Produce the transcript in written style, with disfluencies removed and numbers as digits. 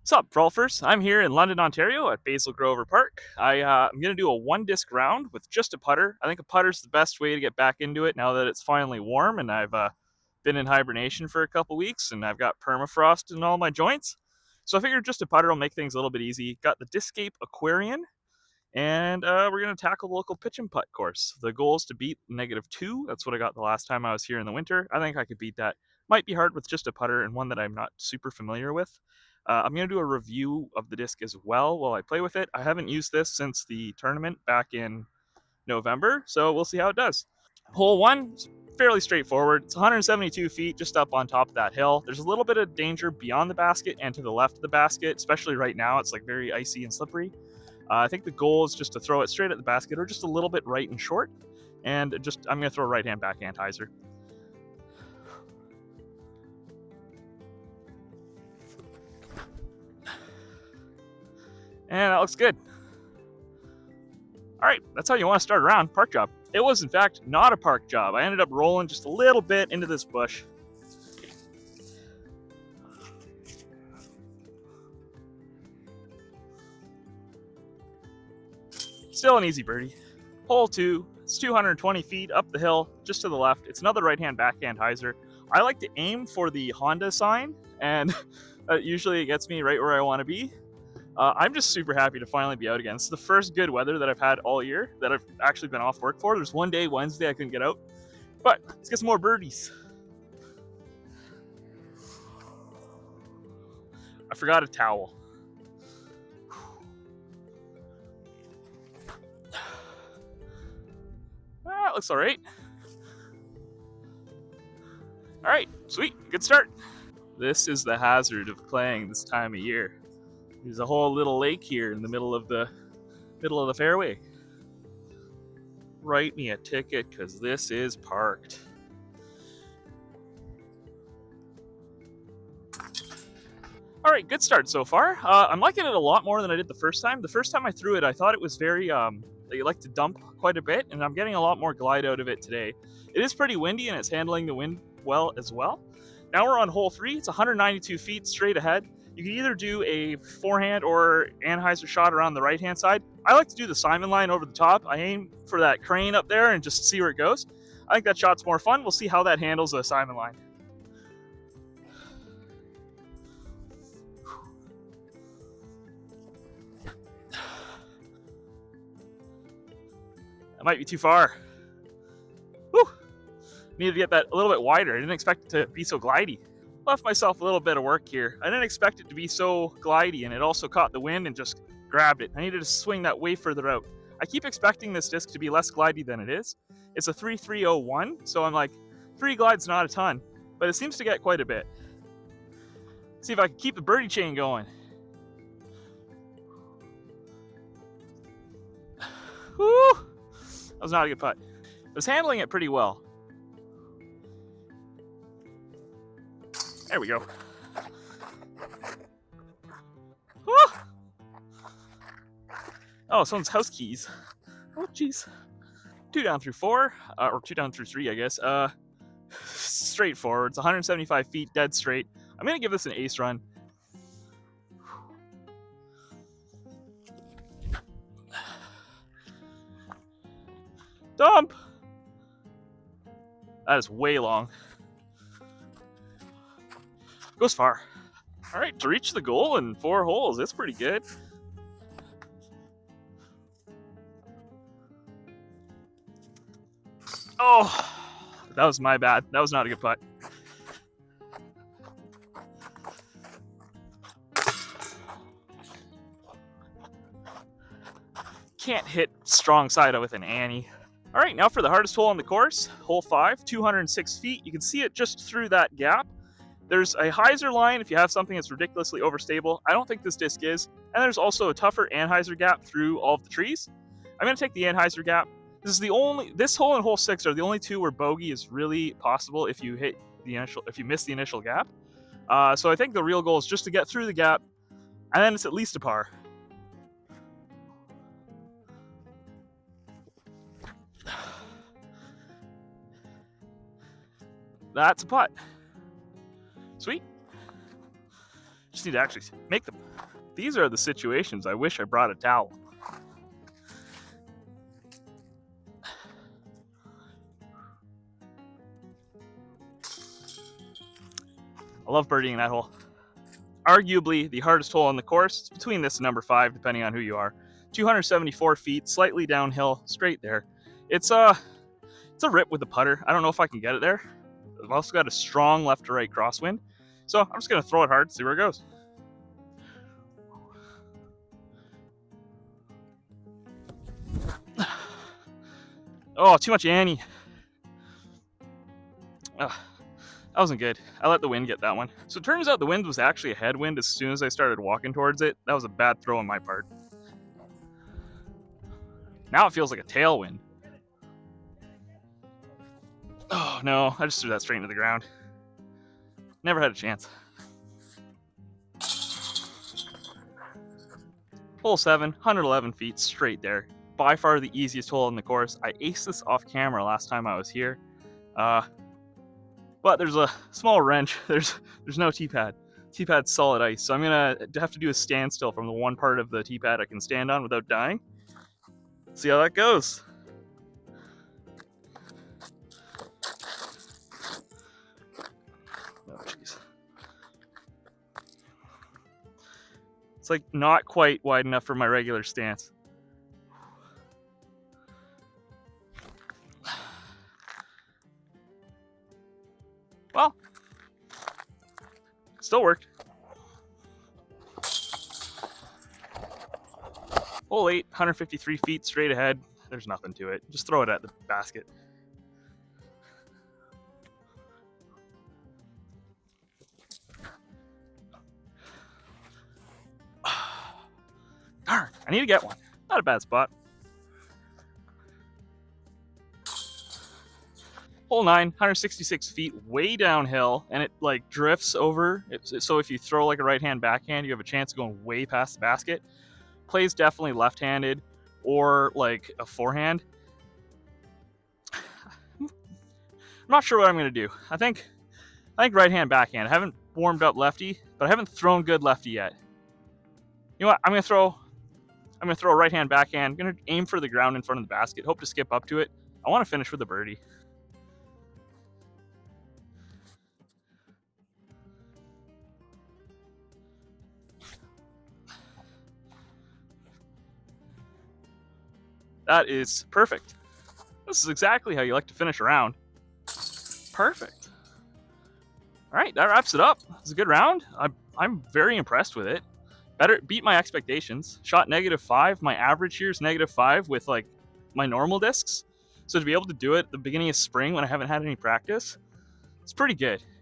What's up, golfers? I'm here in London, Ontario at Basil Grover Park. I'm going to do a one disc round with just a putter. I think a putter's the best way to get back into it now that it's finally warm and I've been in hibernation for a couple weeks and I've got permafrost in all my joints. So I figured just a putter will make things a little bit easy. Got the Discape Aquarion, and we're going to tackle the local pitch and putt course. The goal is to beat -2. That's what I got the last time I was here in the winter. I think I could beat that. Might be hard with just a putter and one that I'm not super familiar with. I'm going to do a review of the disc as well while I play with it. I haven't used this since the tournament back in November, so we'll see how it does. Hole 1 is fairly straightforward. It's 172 feet just up on top of that hill. There's a little bit of danger beyond the basket and to the left of the basket, especially right now. It's like very icy and slippery. I think the goal is just to throw it straight at the basket or just a little bit right and short. And I'm going to throw a right-hand backhand hyzer. And that looks good. All right, that's how you want to start a round. Park job. It was, in fact, not a park job. I ended up rolling just a little bit into this bush. Still an easy birdie. Hole 2, it's 220 feet up the hill, just to the left. It's another right-hand backhand hyzer. I like to aim for the Honda sign, and usually it gets me right where I want to be. I'm just super happy to finally be out again. It's the first good weather that I've had all year that I've actually been off work for. There's one day, Wednesday, I couldn't get out. But let's get some more birdies. I forgot a towel. Looks all right. All right, sweet, good start. This is the hazard of playing this time of year. There's a whole little lake here in the middle of the fairway. Write me a ticket, because this is parked. All right, good start so far. I'm liking it a lot more than I did the first time. The first time I threw it, I thought it was very, you like to dump quite a bit, and I'm getting a lot more glide out of it today. It is pretty windy, and it's handling the wind well as well. Now we're on hole 3. It's 192 feet straight ahead. You can either do a forehand or anhyzer shot around the right-hand side. I like to do the Simon line over the top. I aim for that crane up there and just see where it goes. I think that shot's more fun. We'll see how that handles a Simon line. That might be too far. Whew. Needed to get that a little bit wider. I didn't expect it to be so glidey. Left myself a little bit of work here. I didn't expect it to be so glidey, and it also caught the wind and just grabbed it. I needed to swing that way further out. I keep expecting this disc to be less glidey than it is. It's a 3301, so I'm like, 3 glide's not a ton, but it seems to get quite a bit. See if I can keep the birdie chain going. Woo! That was not a good putt. I was handling it pretty well. There we go. Woo! Oh, someone's house keys. Oh, jeez. 2 down through 4, or 2 down through 3, I guess. Straightforward. It's 175 feet, dead straight. I'm gonna give this an ace run. Dump! That is way long. Goes far. All right, to reach the goal in 4 holes, it's pretty good. Oh, that was my bad. That was not a good putt. Can't hit strong side with an Annie. All right, now for the hardest hole on the course, hole 5, 206 feet. You can see it just through that gap. There's a hyzer line if you have something that's ridiculously overstable. I don't think this disc is. And there's also a tougher anhyzer gap through all of the trees. I'm going to take the anhyzer gap. This hole and hole 6 are the only 2 where bogey is really possible if you miss the initial gap. So I think the real goal is just to get through the gap, and then it's at least a par. That's a putt. Sweet. Just need to actually make them. These are the situations I wish I brought a towel. I love birdieing that hole. Arguably the hardest hole on the course. It's between this and number 5, depending on who you are. 274 feet, slightly downhill, straight there. It's a rip with the putter. I don't know if I can get it there. I've also got a strong left to right crosswind, so I'm just gonna throw it hard, see where it goes. Oh, too much Annie. That wasn't good. I let the wind get that one. So it turns out the wind was actually a headwind as soon as I started walking towards it. That was a bad throw on my part. Now it feels like a tailwind. Oh no, I just threw that straight into the ground. Never had a chance. Hole 7, 111 feet, straight there. By far the easiest hole in the course. I aced this off camera last time I was here. But there's a small wrench. There's no T-pad. T-pad's solid ice, so I'm gonna have to do a standstill from the one part of the T-pad I can stand on without dying. See how that goes. Oh jeez. It's like not quite wide enough for my regular stance. Well, still worked. Hole 8, 153 feet straight ahead. There's nothing to it. Just throw it at the basket. Darn, I need to get one. Not a bad spot. Hole 9, 166 feet, way downhill, and it like drifts over. So if you throw like a right-hand backhand, you have a chance of going way past the basket. Plays definitely left-handed or like a forehand. I'm not sure what I'm gonna do. I think right-hand backhand. I haven't warmed up lefty, but I haven't thrown good lefty yet. You know what? I'm gonna throw a right-hand backhand. I'm gonna aim for the ground in front of the basket. Hope to skip up to it. I want to finish with a birdie. That is perfect. This is exactly how you like to finish a round. Perfect. All right, that wraps it up. It's a good round. I'm very impressed with it. Beat my expectations. Shot -5. My average here is -5 with like my normal discs. So to be able to do it at the beginning of spring when I haven't had any practice, it's pretty good.